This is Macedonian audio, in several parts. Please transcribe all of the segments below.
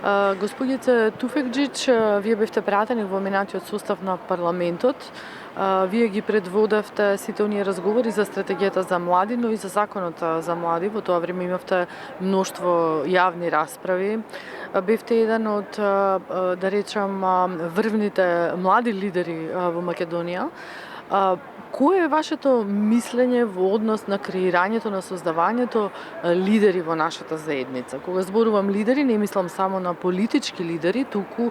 Господице Туфекџич, вие бевте пратени во минатиот состав на парламентот. Вие ги предводевте сите оние разговори за стратегијата за млади, но и за законот за млади. Во тоа време имавте мноштво јавни расправи. Бевте еден од, да речам, врвните млади лидери во Македонија. Кое е вашето мислење во однос на креирањето, на создавањето лидери во нашата заедница? Кога зборувам лидери, не мислам само на политички лидери, туку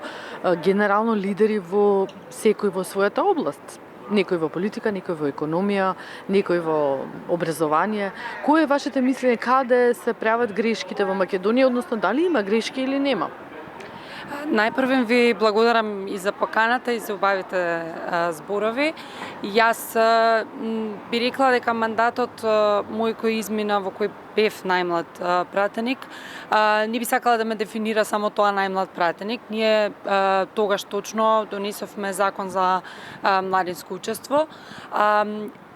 генерално лидери во секој во својата област. Некој во политика, некој во економија, некој во образование. Кое е вашето мислење, каде се прават грешките во Македонија, односно дали има грешки или нема? Најпрвен ви благодарам и за поканата и за убавите зборови. Јас би рекла дека мандатот мој кој измина, во кој бев најмлад пратеник, не би сакала да ме дефинира само тоа најмлад пратеник. Ние тогаш точно донесовме закон за младинско учество.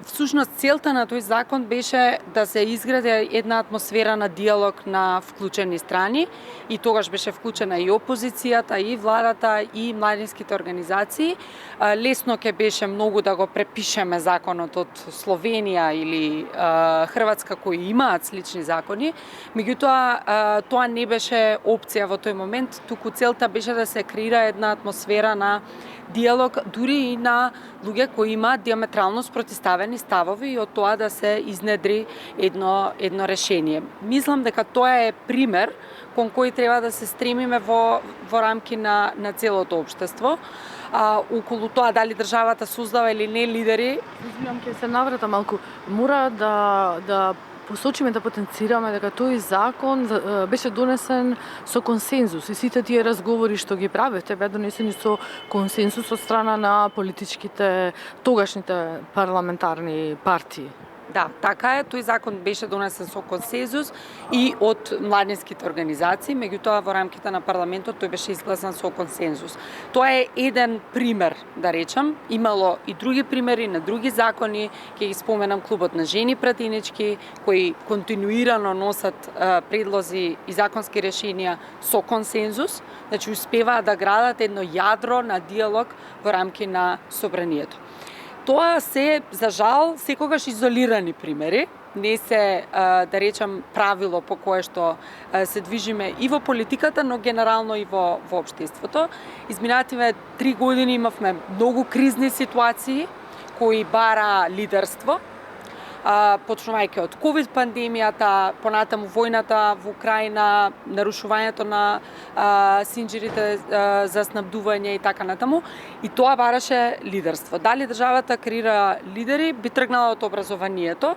Всушност, целта на тој закон беше да се изгради една атмосфера на диалог на вклучени страни и тогаш беше вклучена и опозицијата, и владата, и младинските организации. Лесно ќе беше многу да го препишеме законот од Словенија или Хрватска, кои имаат слични закони, меѓутоа тоа не беше опција во тој момент, туку целта беше да се креира една атмосфера на диалог, дури и на луѓе кои имаат диаметрално спротивставени ставови и од тоа да се изнедри едно решение. Мислам дека тоа е пример кон кој треба да се стремиме во рамки на целото општество. Околу тоа дали државата создава или не лидери. Извинам, ќе се навратам малку. Мора да посочиме, да потенцираме дека тој закон беше донесен со консензус и сите тие разговори што ги правевте беа донесени со консензус од страна на политичките тогашните парламентарни партии. Да, така е, тој закон беше донесен со консензус и од младинските организации, меѓутоа во рамките на парламентот тој беше изгласан со консензус. Тоа е еден пример, да речам. Имало и други примери на други закони, ќе ги споменам клубот на жени пратенички, кои континуирано носат предлози и законски решенија со консензус, значи успеваат да градат едно јадро на диалог во рамки на собранието. Тоа се, за жал, секогаш изолирани примери, не се, да речам, правило по кое што се движиме и во политиката, но генерално и во општеството. Изминативе 3 години имавме многу кризни ситуации кои бара лидерство, почнувајќи од ковид пандемијата, понатаму војната во Украина, нарушувањето на синџирите за снабдување и така натаму, и тоа бараше лидерство. Дали државата креира лидери, би тргнала од образованието,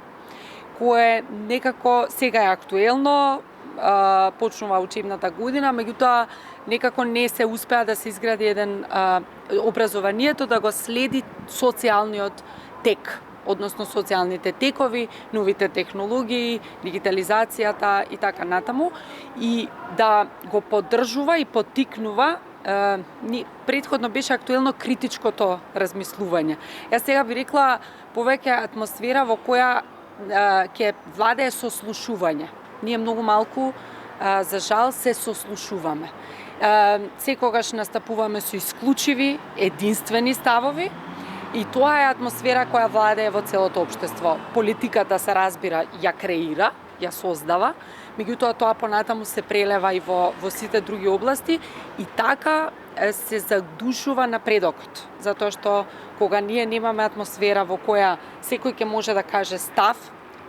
кое некако сега е актуелно, почнува учебната година, меѓутоа некако не се успеа да се изгради еден образованието да го следи социјалниот тек, односно социјалните текови, новите технологии, дигитализацијата и така натаму, и да го поддржува и поттикнува. Претходно беше актуелно критичкото размислување. Јас сега би рекла повеќе атмосфера во која ќе владее сослушување. Ние многу малку, за жал, се сослушуваме. Секогаш настапуваме со исклучиви, единствени ставови, и тоа е атмосфера која владее во целото општество. Политиката, се разбира, ја креира, ја создава, меѓутоа тоа понатаму се прелева и во сите други области и така се задушува напредокот. Затоа што кога ние немаме атмосфера во која секој ќе може да каже став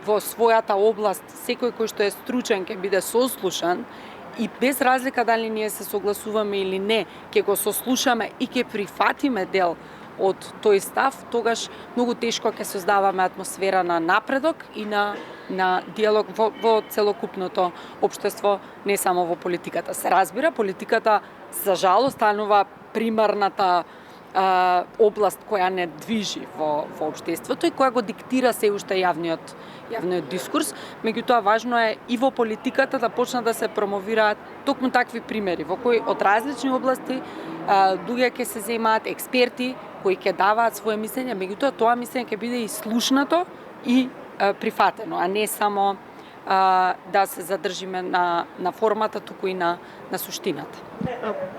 во својата област, секој кој што е стручен ќе биде сослушан, и без разлика дали ние се согласуваме или не, ќе го сослушаме и ќе прифатиме дел од тој став, тогаш многу тешко ќе создаваме атмосфера на напредок и на диалог во целокупното општество, не само во политиката. Се разбира, политиката, за жал, станува примарната област која не движи во општеството и која го диктира се уште јавниот дискурс, меѓутоа важно е и во политиката да почнат да се промовираат токму такви примери, во кои од различни области луѓе ќе се земаат, експерти кои ќе даваат своje мислење, меѓутоа тоа мислење ќе биде и слушнато и прифатено, а не само да се задржиме на формата, туку и на суштината.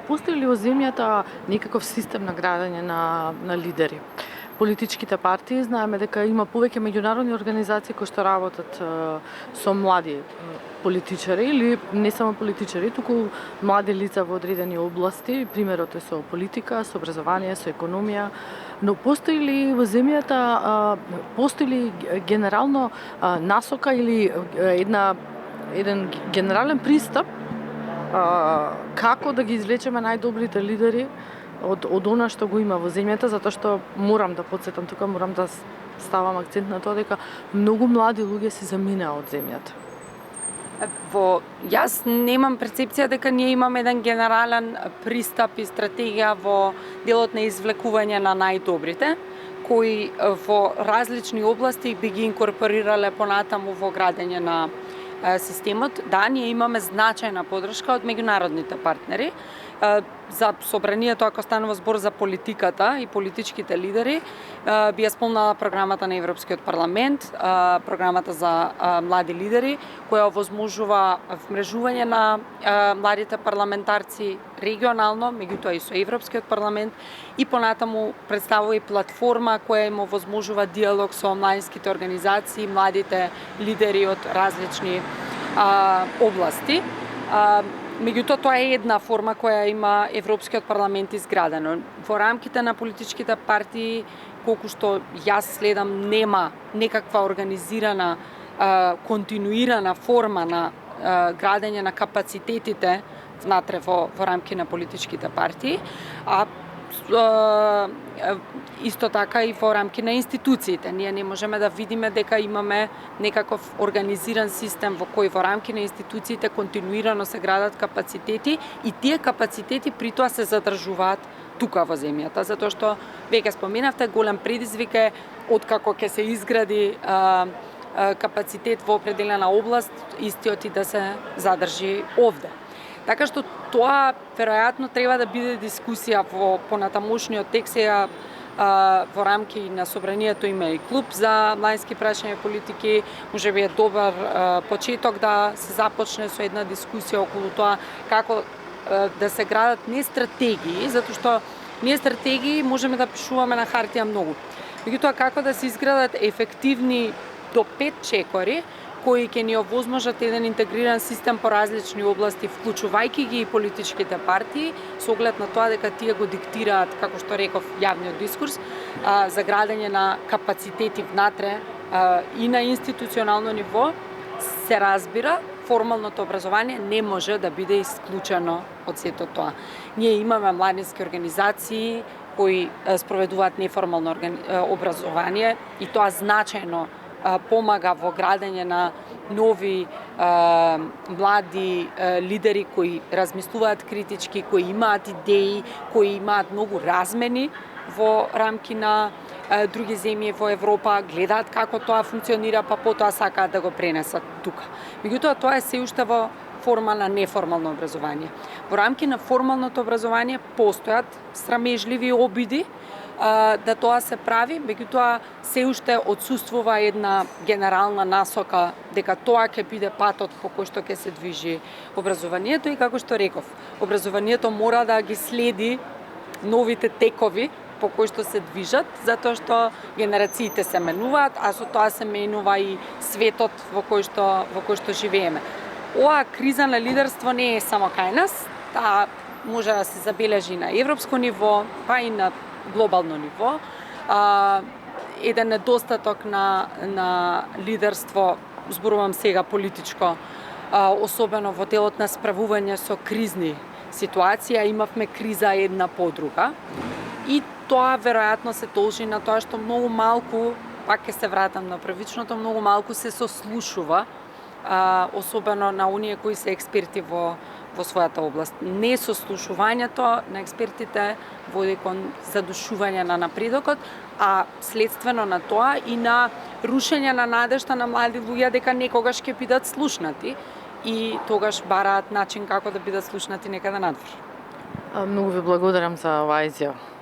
Постои ли во земјата некаков систем на градење на лидери? Политичките партии знаеме дека има повеќе меѓународни организации кои што работат со млади политичари или не само политичари, туку млади лица во одредени области, примерот е со политика, со образование, со економија, но постои ли во земјата постои ли генерално насока или еден генерален пристап како да ги извлечеме најдобрите лидери од она што го има во земјата, затоа што морам да потсетам тука, морам да ставам акцент на тоа дека многу млади луѓе се заминаа од земјата. Јас немам перцепција дека ние имаме еден генерален пристап и стратегија во делот на извлекување на најдобрите, кои во различни области би ги инкорпорирале понатаму во градење на системот. Да, ние имаме значајна подршка од меѓународните партнери. За собранието, ако станува збор за политиката и политичките лидери, би ја спомнала програмата на Европскиот парламент, програмата за млади лидери, која овозможува вмрежување на младите парламентарци регионално, меѓутоа и со Европскиот парламент, и понатаму представува и платформа која им овозможува диалог со младинските организации, младите лидери од различни области. Меѓутоа, тоа е една форма која има Европскиот парламент изградено. Во рамките на политичките партии, колку што јас следам, нема некаква организирана, континуирана форма на градење на капацитетите внатре во рамки на политичките партии, исто така и во рамки на институциите. Ние не можеме да видиме дека имаме некаков организиран систем во кој во рамки на институциите континуирано се градат капацитети и тие капацитети при тоа се задржуваат тука во земјата, затоа што веќе споменавте, голем предизвик е откако ќе се изгради капацитет во определена област, истиот и да се задржи овде. Така што тоа веројатно треба да биде дискусија во понатамошниот текст. Во рамки на собранието има и клуб за младински прашања и политики, можеби е добар почеток да се започне со една дискусија околу тоа како да се градат не стратегии, затоа што ние стратегии можеме да пишуваме на хартија многу. Меѓутоа како да се изградат ефективни до 5 чекори кои ќе ни овозможат еден интегриран систем по различни области, вклучувајќи ги и политичките партии, со оглед на тоа дека тие го диктираат, како што реков, јавниот дискурс, за градење на капацитети внатре и на институционално ниво. Се разбира, формалното образование не може да биде исклучено од сето тоа. Ние имаме младински организации кои спроведуваат неформално образование и тоа значајно помага во градење на нови млади лидери кои размислуваат критички, кои имаат идеи, кои имаат многу размени во рамки на други земји во Европа, гледаат како тоа функционира, па потоа сакаат да го пренесат тука. Меѓутоа, тоа е се уште во форма на неформално образование. Во рамки на формалното образование постојат срамежливи обиди да тоа се прави, меѓутоа се уште отсуствува една генерална насока дека тоа ќе биде патот по кој што ќе се движи образованието и како што реков, образованието мора да ги следи новите текови по кои што се движат, затоа што генерациите се менуваат, а со тоа се менува и светот во кој што живееме. Ова криза на лидерство не е само кај нас, таа може да се забележи на европско ниво, па и на глобално ниво. Еден недостаток на лидерство, зборувам сега политичко, особено во делот на справување со кризни ситуации, имавме криза една по друга. И тоа веројатно се должи на тоа што многу малку, пак ќе се вратам на првичното, многу малку се сослушува, особено на оние кои се експерти во својата област. Несослушувањето на експертите води кон задушување на напредокот, а следствено на тоа и на рушење на надежта на млади луѓе дека некогаш ќе бидат слушнати и тогаш бараат начин како да бидат слушнати некаде надвор. Многу ви благодарам за оваа изјава.